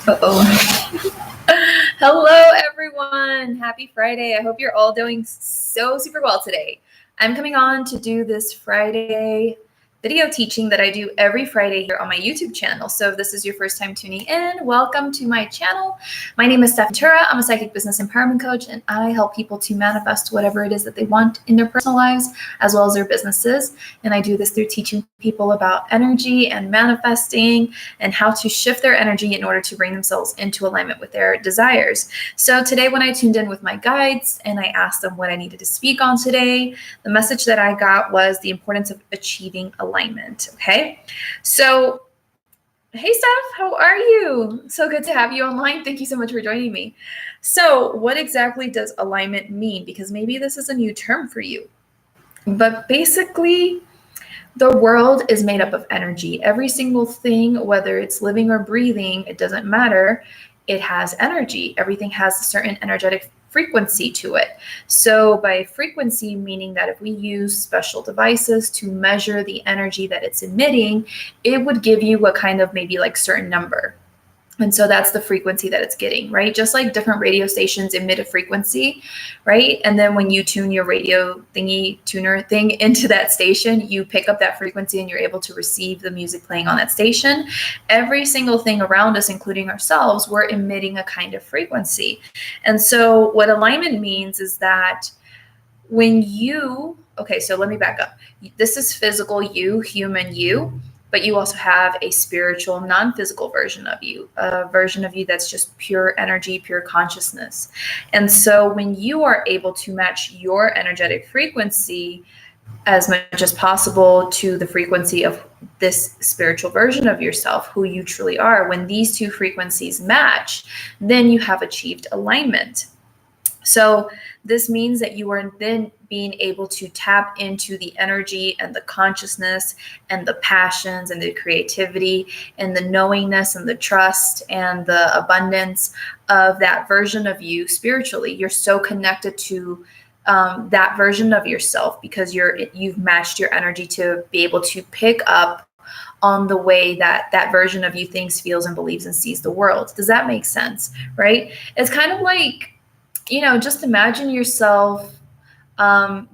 Uh-oh. Hello, everyone. Happy Friday. I hope you're all doing so super well today. I'm coming on to do this Friday video teaching that I do every Friday here on my YouTube channel. So if this is your first time tuning in, welcome to my channel. My name is Stef. I'm a psychic business empowerment coach, and I help people to manifest whatever it is that they want in their personal lives as well as their businesses. And I do this through teaching people about energy and manifesting and how to shift their energy in order to bring themselves into alignment with their desires. So today when I tuned in with my guides and I asked them what I needed to speak on today, the message that I got was the importance of achieving alignment. Okay. So, hey, Stef, how are you? So good to have you online. Thank you so much for joining me. So, what exactly does alignment mean? Because maybe this is a new term for you. But basically, the world is made up of energy. Every single thing, whether it's living or breathing, it doesn't matter. It has energy. Everything has a certain energetic frequency to it. So by frequency, meaning that if we use special devices to measure the energy that it's emitting, it would give you a kind of maybe like certain number. And so that's the frequency that it's getting, right? Just like different radio stations emit a frequency, right? And then when you tune your radio tuner thing into that station, you pick up that frequency and you're able to receive the music playing on that station. Every single thing around us, including ourselves, we're emitting a kind of frequency. And so what alignment means is that when so let me back up. This is physical you, human you. But you also have a spiritual, non-physical version of you, a version of you that's just pure energy, pure consciousness. And so when you are able to match your energetic frequency as much as possible to the frequency of this spiritual version of yourself, who you truly are, when these two frequencies match, then you have achieved alignment. So this means that you are then being able to tap into the energy and the consciousness and the passions and the creativity and the knowingness and the trust and the abundance of that version of you spiritually. You're so connected to that version of yourself because you've matched your energy to be able to pick up on the way that version of you thinks, feels, and believes and sees the world. Does that make sense? Right? It's kind of like, just imagine yourself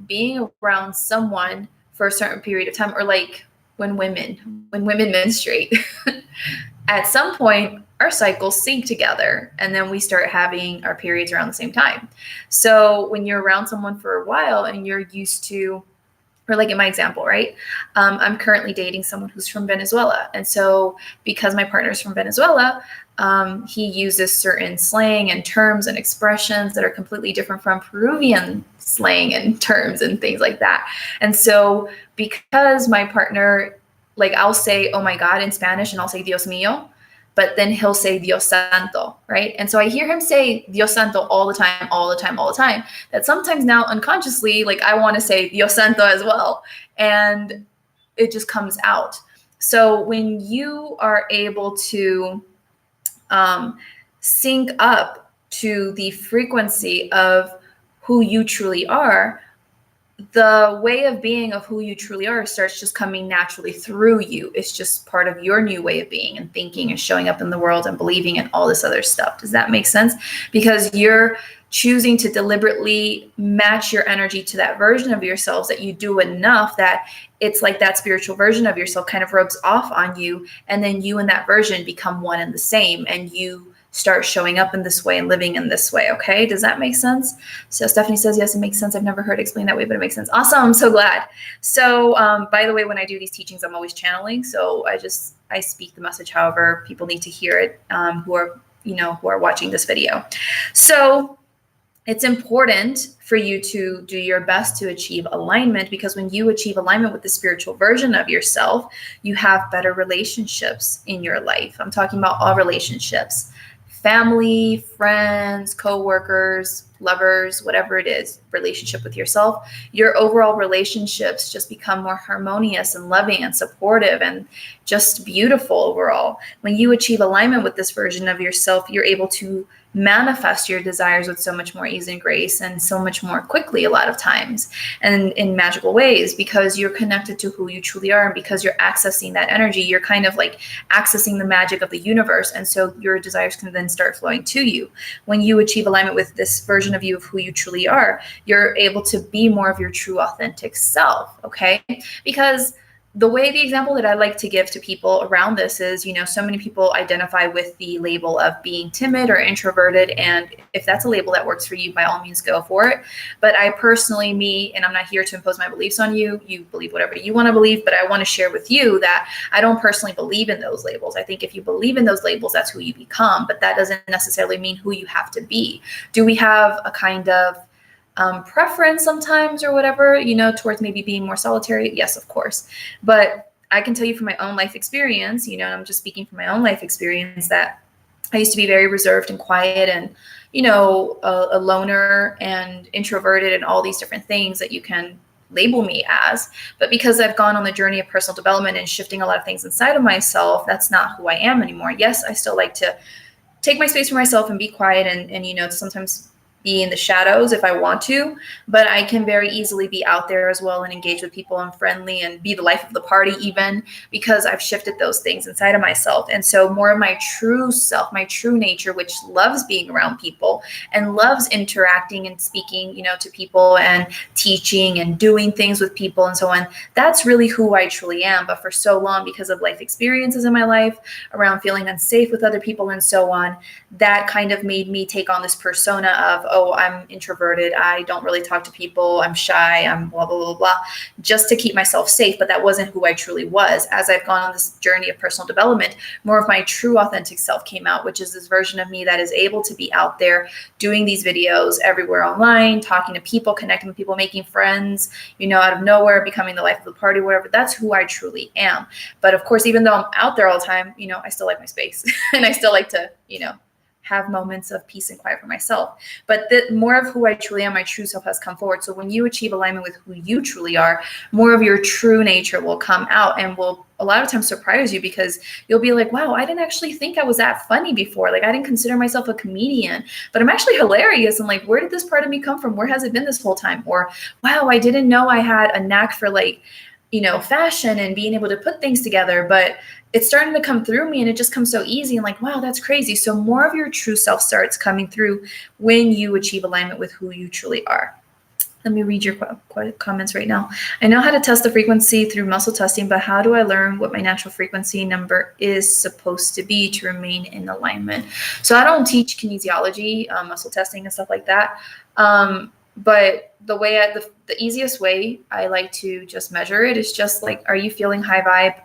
being around someone for a certain period of time, or like when women menstruate, at some point our cycles sync together and then we start having our periods around the same time. So when you're around someone for a while and you're used to, or like in my example, right? I'm currently dating someone who's from Venezuela. And so because my partner is from Venezuela, he uses certain slang and terms and expressions that are completely different from Peruvian slang and terms and things like that. And so because my partner, like I'll say, oh my God in Spanish and I'll say Dios mío, but then he'll say Dios Santo, right? And so I hear him say Dios Santo all the time, that sometimes now unconsciously, like I want to say Dios Santo as well. And it just comes out. So when you are able to sync up to the frequency of who you truly are, the way of being of who you truly are starts just coming naturally through you. It's just part of your new way of being and thinking and showing up in the world and believing and all this other stuff. Does that make sense? Because you're choosing to deliberately match your energy to that version of yourselves that you do enough that it's like that spiritual version of yourself kind of rubs off on you. And then you and that version become one and the same. And you start showing up in this way and living in this way. Okay. Does that make sense? So Stephanie says, yes, it makes sense. I've never heard it explained that way, but it makes sense. Awesome. I'm so glad. So, by the way, when I do these teachings, I'm always channeling. So I speak the message, however people need to hear it, who are watching this video. So it's important for you to do your best to achieve alignment, because when you achieve alignment with the spiritual version of yourself, you have better relationships in your life. I'm talking about all relationships. Family, friends, co-workers, lovers, whatever it is, relationship with yourself, your overall relationships just become more harmonious and loving and supportive and just beautiful overall. When you achieve alignment with this version of yourself, you're able to manifest your desires with so much more ease and grace and so much more quickly a lot of times and in magical ways, because you're connected to who you truly are, and because you're accessing that energy, you're kind of like accessing the magic of the universe, and so your desires can then start flowing to you. When you achieve alignment with this version of you of who you truly are, you're able to be more of your true authentic self. Okay, because the example that I like to give to people around this is, so many people identify with the label of being timid or introverted. And if that's a label that works for you, by all means, go for it. But I personally, and I'm not here to impose my beliefs on you. You believe whatever you want to believe, but I want to share with you that I don't personally believe in those labels. I think if you believe in those labels, that's who you become, but that doesn't necessarily mean who you have to be. Do we have a kind of preference sometimes or whatever, towards maybe being more solitary? Yes, of course. But I can tell you from my own life experience, and I'm just speaking from my own life experience, that I used to be very reserved and quiet and, a loner and introverted and all these different things that you can label me as. But because I've gone on the journey of personal development and shifting a lot of things inside of myself, that's not who I am anymore. Yes, I still like to take my space for myself and be quiet and sometimes be in the shadows if I want to, but I can very easily be out there as well and engage with people and friendly and be the life of the party, even because I've shifted those things inside of myself. And so more of my true self, my true nature, which loves being around people and loves interacting and speaking, to people and teaching and doing things with people and so on. That's really who I truly am. But for so long, because of life experiences in my life around feeling unsafe with other people and so on, that kind of made me take on this persona of, oh, I'm introverted, I don't really talk to people, I'm shy, I'm blah, blah, blah, blah, just to keep myself safe. But that wasn't who I truly was. As I've gone on this journey of personal development, more of my true authentic self came out, which is this version of me that is able to be out there doing these videos everywhere online, talking to people, connecting with people, making friends, out of nowhere, becoming the life of the party, whatever. That's who I truly am. But of course, even though I'm out there all the time, I still like my space and I still like to, have moments of peace and quiet for myself. But more of who I truly am, my true self, has come forward. So when you achieve alignment with who you truly are, more of your true nature will come out and will a lot of times surprise you, because you'll be like, wow, I didn't actually think I was that funny before. Like, I didn't consider myself a comedian, but I'm actually hilarious. And like, where did this part of me come from? Where has it been this whole time? Or, wow, I didn't know I had a knack for fashion and being able to put things together, but it's starting to come through me and it just comes so easy. And like, wow, that's crazy. So more of your true self starts coming through when you achieve alignment with who you truly are. Let me read your comments right now. I know how to test the frequency through muscle testing, but how do I learn what my natural frequency number is supposed to be to remain in alignment? So I don't teach kinesiology, muscle testing and stuff like that. But the easiest way I like to just measure it is just like, are you feeling high vibe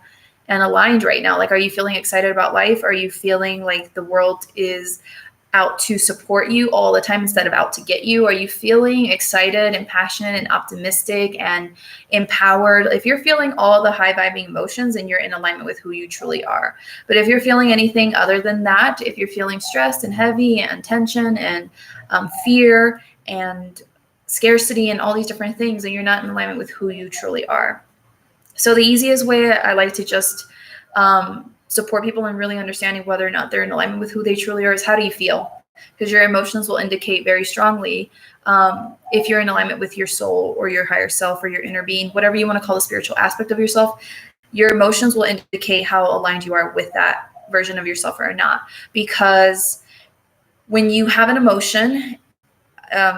and aligned right now? Like, are you feeling excited about life? Are you feeling like the world is out to support you all the time instead of out to get you? Are you feeling excited and passionate and optimistic and empowered? If you're feeling all the high vibing emotions, then you're in alignment with who you truly are. But if you're feeling anything other than that, if you're feeling stressed and heavy and tension and fear and scarcity and all these different things, and you're not in alignment with who you truly are. So the easiest way I like to just support people in really understanding whether or not they're in alignment with who they truly are is, how do you feel? Because your emotions will indicate very strongly if you're in alignment with your soul or your higher self or your inner being, whatever you want to call the spiritual aspect of yourself. Your emotions will indicate how aligned you are with that version of yourself or not. Because when you have an emotion,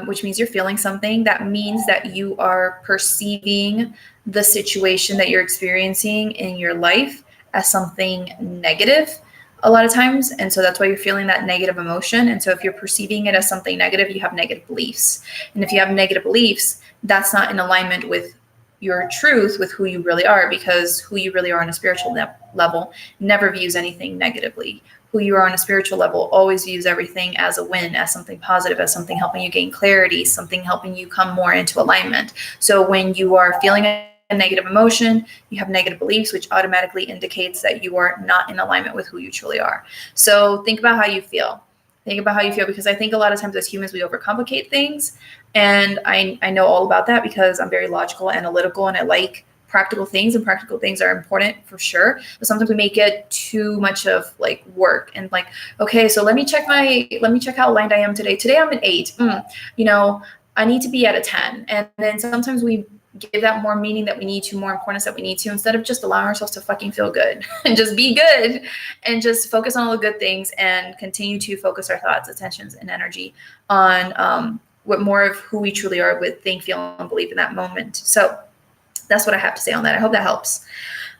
which means you're feeling something, that means that you are perceiving the situation that you're experiencing in your life as something negative a lot of times. And so that's why you're feeling that negative emotion. And so if you're perceiving it as something negative, you have negative beliefs. And if you have negative beliefs, that's not in alignment with your truth, with who you really are, because who you really are on a spiritual level never views anything negatively. Who you are on a spiritual level always views everything as a win, as something positive, as something helping you gain clarity, something helping you come more into alignment. So when you are feeling a negative emotion, you have negative beliefs, which automatically indicates that you are not in alignment with who you truly are. So think about how you feel. Think about how you feel, because I think a lot of times as humans, we overcomplicate things. And I know all about that because I'm very logical, analytical, and I like practical things, and practical things are important for sure. But sometimes we make it too much of like work and like, okay, so let me check how aligned I am today. Today I'm an 8. I need to be at a 10. And then sometimes we give that more meaning that we need to, more importance that we need to, instead of just allowing ourselves to fucking feel good and just be good and just focus on all the good things and continue to focus our thoughts, attentions, and energy on what more of who we truly are with think, feel, and believe in that moment. So that's what I have to say on that. I hope that helps.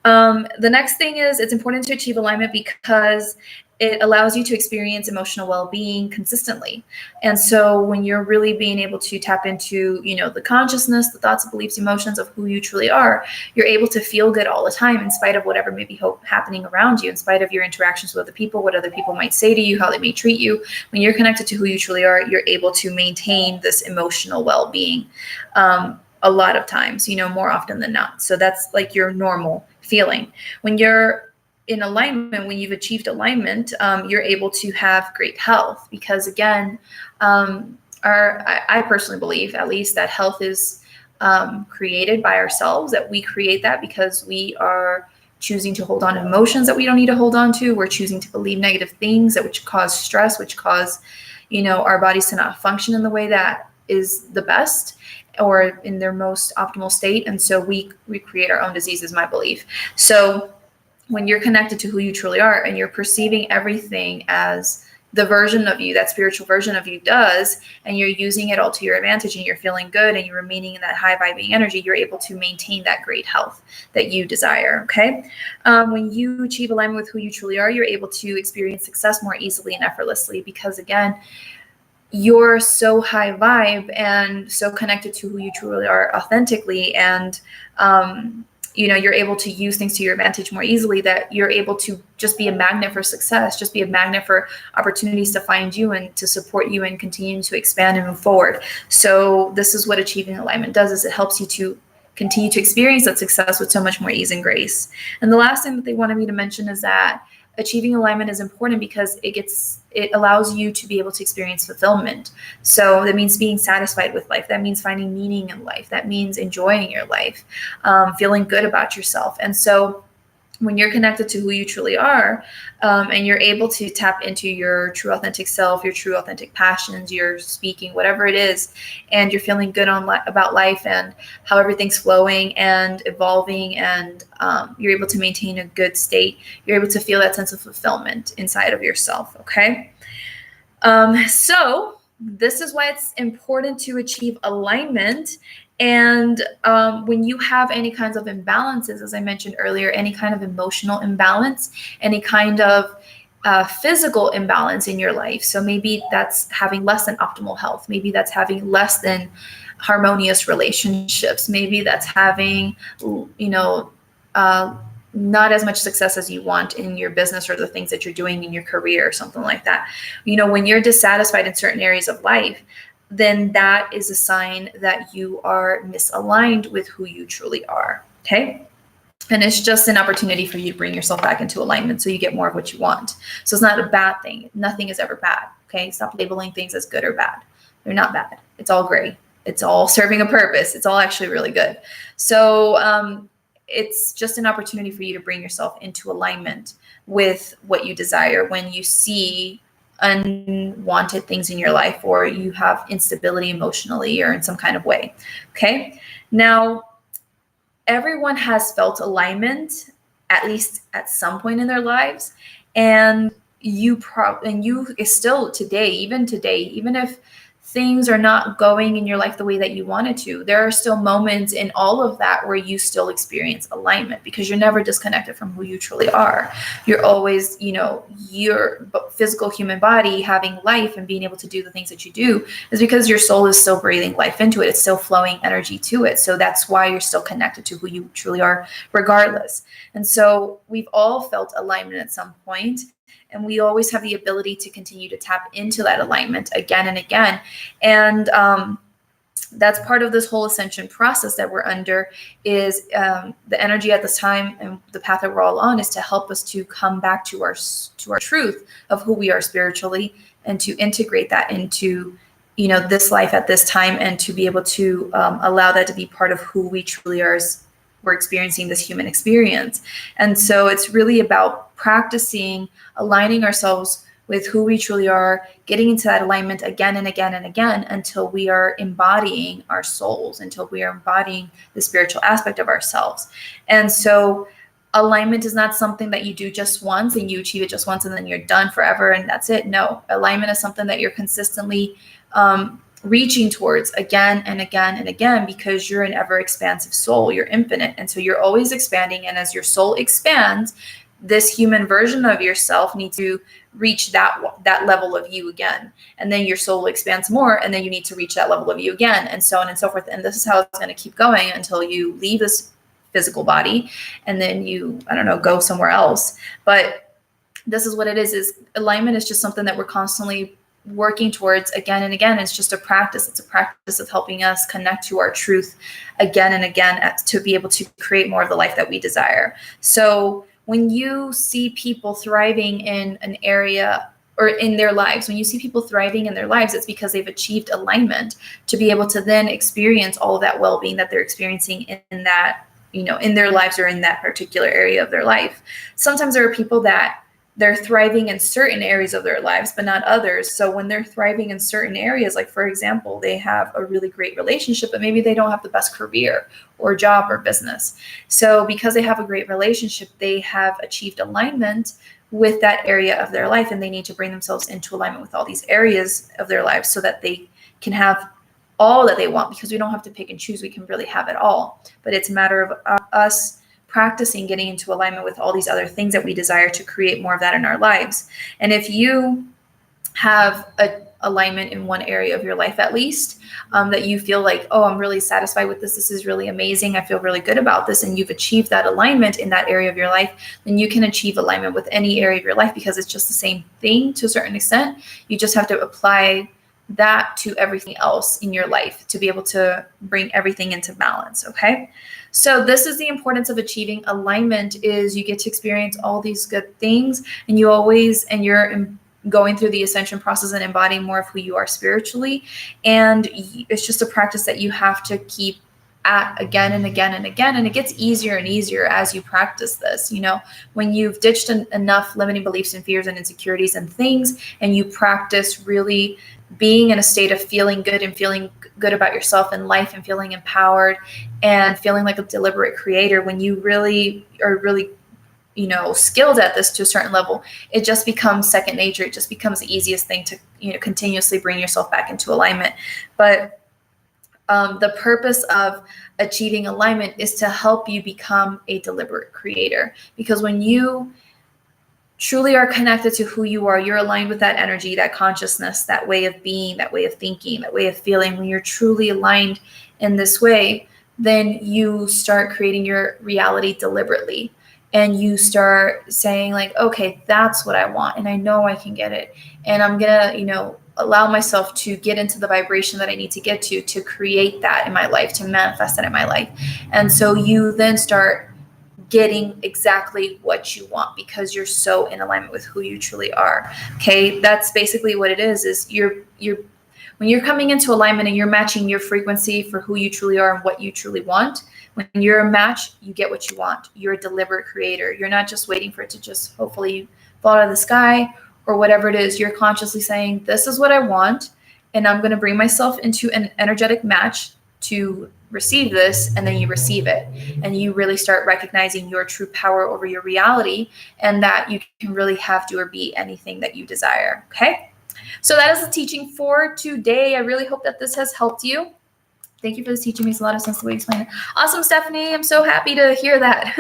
The next thing is, it's important to achieve alignment because it allows you to experience emotional well-being consistently. And so when you're really being able to tap into, the consciousness, the thoughts, beliefs, emotions of who you truly are, you're able to feel good all the time in spite of whatever may be happening around you, in spite of your interactions with other people, what other people might say to you, how they may treat you. When you're connected to who you truly are, you're able to maintain this emotional well-being a lot of times, more often than not. So that's like your normal feeling. When you're in alignment, when you've achieved alignment, you're able to have great health, because again, I personally believe, at least, that health is created by ourselves, that we create that because we are choosing to hold on to emotions that we don't need to hold on to. We're choosing to believe negative things which cause stress, which cause, our bodies to not function in the way that is the best or in their most optimal state. And so we create our own disease, is my belief. So when you're connected to who you truly are and you're perceiving everything as the version of you, that spiritual version of you does, and you're using it all to your advantage, and you're feeling good, and you're remaining in that high vibing energy, you're able to maintain that great health that you desire. Okay. When you achieve alignment with who you truly are, you're able to experience success more easily and effortlessly, because again, you're so high vibe and so connected to who you truly are authentically. And, you're able to use things to your advantage more easily, that you're able to just be a magnet for success, just be a magnet for opportunities to find you and to support you and continue to expand and move forward. So this is what achieving alignment does, is it helps you to continue to experience that success with so much more ease and grace. And the last thing that they wanted me to mention is that achieving alignment is important because it allows you to be able to experience fulfillment. So that means being satisfied with life. That means finding meaning in life. That means enjoying your life, feeling good about yourself. And so when you're connected to who you truly are, and you're able to tap into your true authentic self, your true authentic passions, your speaking, whatever it is, and you're feeling good about life and how everything's flowing and evolving, and you're able to maintain a good state, you're able to feel that sense of fulfillment inside of yourself. Okay. So this is why it's important to achieve alignment. And when you have any kinds of imbalances, as I mentioned earlier, any kind of emotional imbalance, any kind of physical imbalance in your life. So maybe that's having less than optimal health. Maybe that's having less than harmonious relationships. Maybe that's having, not as much success as you want in your business or the things that you're doing in your career or something like that. When you're dissatisfied in certain areas of life, then that is a sign that you are misaligned with who you truly are. Okay. And it's just an opportunity for you to bring yourself back into alignment so you get more of what you want. So it's not a bad thing. Nothing is ever bad. Okay. Stop labeling things as good or bad. They're not bad. It's all gray. It's all serving a purpose. It's all actually really good. So, it's just an opportunity for you to bring yourself into alignment with what you desire when you see unwanted things in your life, or you have instability emotionally or in some kind of way. Okay. Now, everyone has felt alignment at least at some point in their lives. And you still today, even if things are not going in your life the way that you wanted to, there are still moments in all of that where you still experience alignment, because you're never disconnected from who you truly are. You're always, your physical human body having life and being able to do the things that you do is because your soul is still breathing life into it. It's still flowing energy to it. So that's why you're still connected to who you truly are, regardless. And so we've all felt alignment at some point. And we always have the ability to continue to tap into that alignment again and again. And that's part of this whole ascension process that we're under, is the energy at this time and the path that we're all on is to help us to come back to our truth of who we are spiritually, and to integrate that into, you know, this life at this time, and to be able to allow that to be part of who we truly are as we're experiencing this human experience. And so it's really about practicing aligning ourselves with who we truly are, getting into that alignment again and again and again until we are embodying our souls, until we are embodying the spiritual aspect of ourselves. And so alignment is not something that you do just once and you achieve it just once and then you're done forever and that's it. No, alignment is something that you're consistently reaching towards again and again and again, because you're an ever expansive soul, you're infinite. And so you're always expanding. And as your soul expands, this human version of yourself needs to reach that level of you again. And then your soul expands more, and then you need to reach that level of you again, and so on and so forth. And this is how it's going to keep going until you leave this physical body, and then you, I don't know, go somewhere else. But this is what it is alignment is just something that we're constantly working towards again and again. It's just a practice. It's a practice of helping us connect to our truth again and again to be able to create more of the life that we desire. So when you see people thriving in an area or in their lives, when you see people thriving in their lives, it's because they've achieved alignment to be able to then experience all of that well-being that they're experiencing in that, you know, in their lives or in that particular area of their life. Sometimes there are people that they're thriving in certain areas of their lives, but not others. So when they're thriving in certain areas, like for example, they have a really great relationship, but maybe they don't have the best career or job or business. So because they have a great relationship, they have achieved alignment with that area of their life, and they need to bring themselves into alignment with all these areas of their life so that they can have all that they want, because we don't have to pick and choose. We can really have it all, but it's a matter of us practicing getting into alignment with all these other things that we desire to create more of that in our lives. And if you have a alignment in one area of your life, at least, that you feel like, oh, I'm really satisfied with this. This is really amazing. I feel really good about this. And you've achieved that alignment in that area of your life, then you can achieve alignment with any area of your life, because it's just the same thing to a certain extent. You just have to apply that to everything else in your life to be able to bring everything into balance. Okay. So this is the importance of achieving alignment, is you get to experience all these good things, and you're going through the ascension process and embodying more of who you are spiritually. And it's just a practice that you have to keep at again and again and again. And it gets easier and easier as you practice this. You know, when you've ditched enough limiting beliefs and fears and insecurities and things, and you practice really being in a state of feeling good and feeling good about yourself and life and feeling empowered and feeling like a deliberate creator, when you really are really, you know, skilled at this to a certain level, it just becomes second nature. It just becomes the easiest thing to, you know, continuously bring yourself back into alignment. But the purpose of achieving alignment is to help you become a deliberate creator, because when you truly are connected to who you are, you're aligned with that energy, that consciousness, that way of being, that way of thinking, that way of feeling. When you're truly aligned in this way, then you start creating your reality deliberately, and you start saying like, okay, that's what I want, and I know I can get it, and I'm gonna, you know, allow myself to get into the vibration that I need to get to create that in my life, to manifest that in my life. And so you then start getting exactly what you want, because you're so in alignment with who you truly are. Okay, that's basically what it is you're when you're coming into alignment and you're matching your frequency for who you truly are and what you truly want. When you're a match, you get what you want. You're a deliberate creator. You're not just waiting for it to just hopefully fall out of the sky or whatever it is. You're consciously saying, this is what I want, and I'm going to bring myself into an energetic match to receive this, and then you receive it, and you really start recognizing your true power over your reality, and that you can really have, do, or be anything that you desire. Okay, so that is the teaching for today. I really hope that this has helped you. Thank you for this teaching. Makes a lot of sense the way you explain it. Awesome, Stephanie. I'm so happy to hear that.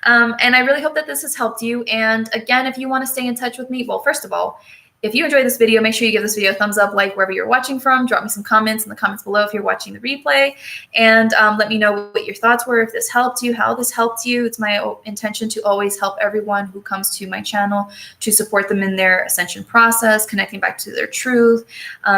And I really hope that this has helped you. And again, if you want to stay in touch with me, well, first of all, if you enjoyed this video, make sure you give this video a thumbs up, like wherever you're watching from. Drop me some comments in the comments below if you're watching the replay. And let me know what your thoughts were, if this helped you, how this helped you. It's my intention to always help everyone who comes to my channel, to support them in their ascension process, connecting back to their truth,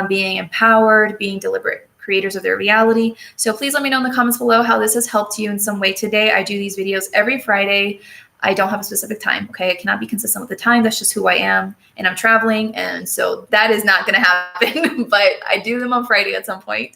being empowered, being deliberate creators of their reality. So please let me know in the comments below how this has helped you in some way today. I do these videos every Friday. I don't have a specific time, okay? I cannot be consistent with the time. That's just who I am, and I'm traveling, and so that is not going to happen, but I do them on Friday at some point.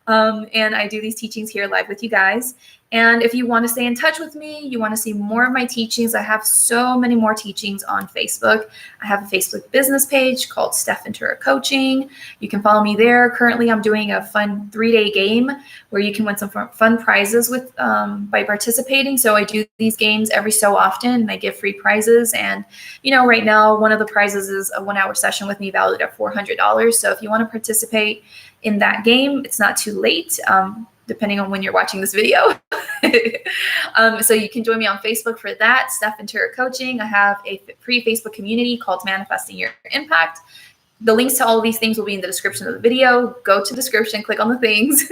And I do these teachings here live with you guys. And if you want to stay in touch with me, you want to see more of my teachings, I have so many more teachings on Facebook. I have a Facebook business page called Stef Coaching. You can follow me there. Currently, I'm doing a fun 3-day game where you can win some fun prizes with by participating. So I do these games every so often, and I give free prizes. And right now, one of the prizes is a 1-hour session with me valued at $400. So if you want to participate in that game, it's not too late. Depending on when you're watching this video. So you can join me on Facebook for that, Stef Coaching. I have a free Facebook community called Manifesting Your Impact. The links to all of these things will be in the description of the video. Go to the description, click on the things,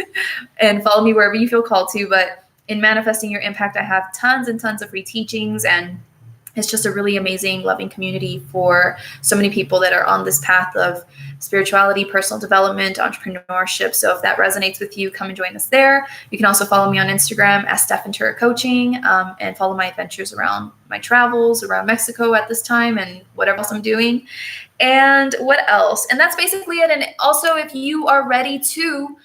and follow me wherever you feel called to. But in Manifesting Your Impact, I have tons and tons of free teachings, and it's just a really amazing, loving community for so many people that are on this path of spirituality, personal development, entrepreneurship. So if that resonates with you, come and join us there. You can also follow me on Instagram at Stef Coaching, and follow my adventures around my travels around Mexico at this time and whatever else I'm doing. And what else? And that's basically it. And also, if you are ready to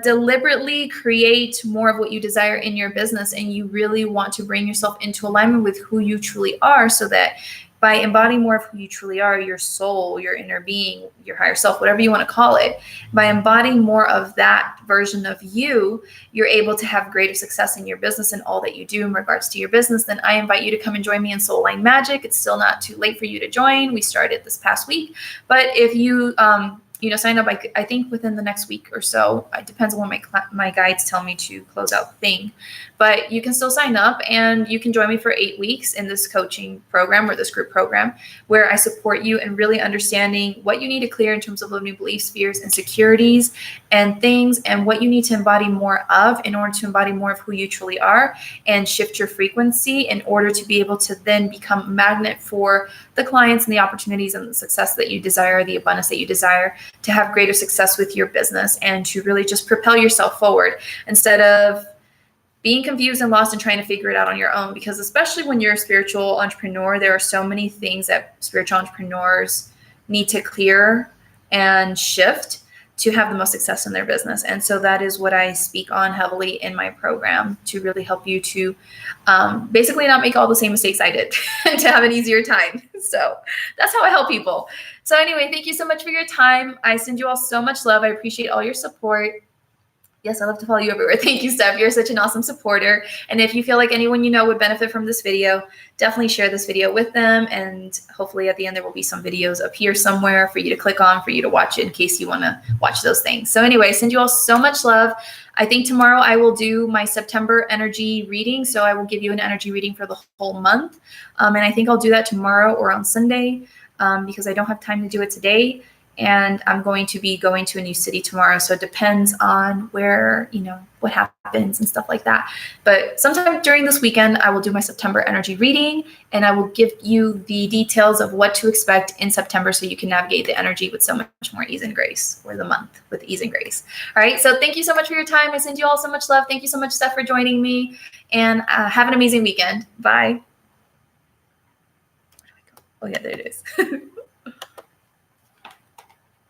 deliberately create more of what you desire in your business, and you really want to bring yourself into alignment with who you truly are, so that by embodying more of who you truly are, your soul, your inner being, your higher self, whatever you want to call it, by embodying more of that version of you, you're able to have greater success in your business and all that you do in regards to your business, then I invite you to come and join me in Soul Line Magic. It's still not too late for you to join. We started this past week, but if you sign up, I think within the next week or so. It depends on when my guides tell me to close out the thing. But you can still sign up, and you can join me for 8 weeks in this coaching program, or this group program, where I support you in really understanding what you need to clear in terms of limiting beliefs, fears, insecurities, and things, and what you need to embody more of in order to embody more of who you truly are and shift your frequency in order to be able to then become a magnet for the clients and the opportunities and the success that you desire, the abundance that you desire, to have greater success with your business, and to really just propel yourself forward instead of being confused and lost and trying to figure it out on your own. Because especially when you're a spiritual entrepreneur, there are so many things that spiritual entrepreneurs need to clear and shift to have the most success in their business. And so that is what I speak on heavily in my program, to really help you to basically not make all the same mistakes I did and to have an easier time. So that's how I help people. So anyway, thank you so much for your time. I send you all so much love. I appreciate all your support. Yes, I love to follow you everywhere. Thank you, Stef. You're such an awesome supporter. And if you feel like anyone you know would benefit from this video, definitely share this video with them. And hopefully at the end, there will be some videos up here somewhere for you to click on, for you to watch it in case you want to watch those things. So anyway, send you all so much love. I think tomorrow I will do my September energy reading. So I will give you an energy reading for the whole month. And I think I'll do that tomorrow or on Sunday because I don't have time to do it today. And I'm going to be going to a new city tomorrow. So it depends on where, what happens and stuff like that. But sometime during this weekend, I will do my September energy reading, and I will give you the details of what to expect in September so you can navigate the energy with so much more ease and grace, or the month with ease and grace. All right. So thank you so much for your time. I send you all so much love. Thank you so much, Stef, for joining me, and have an amazing weekend. Bye. Oh yeah, there it is.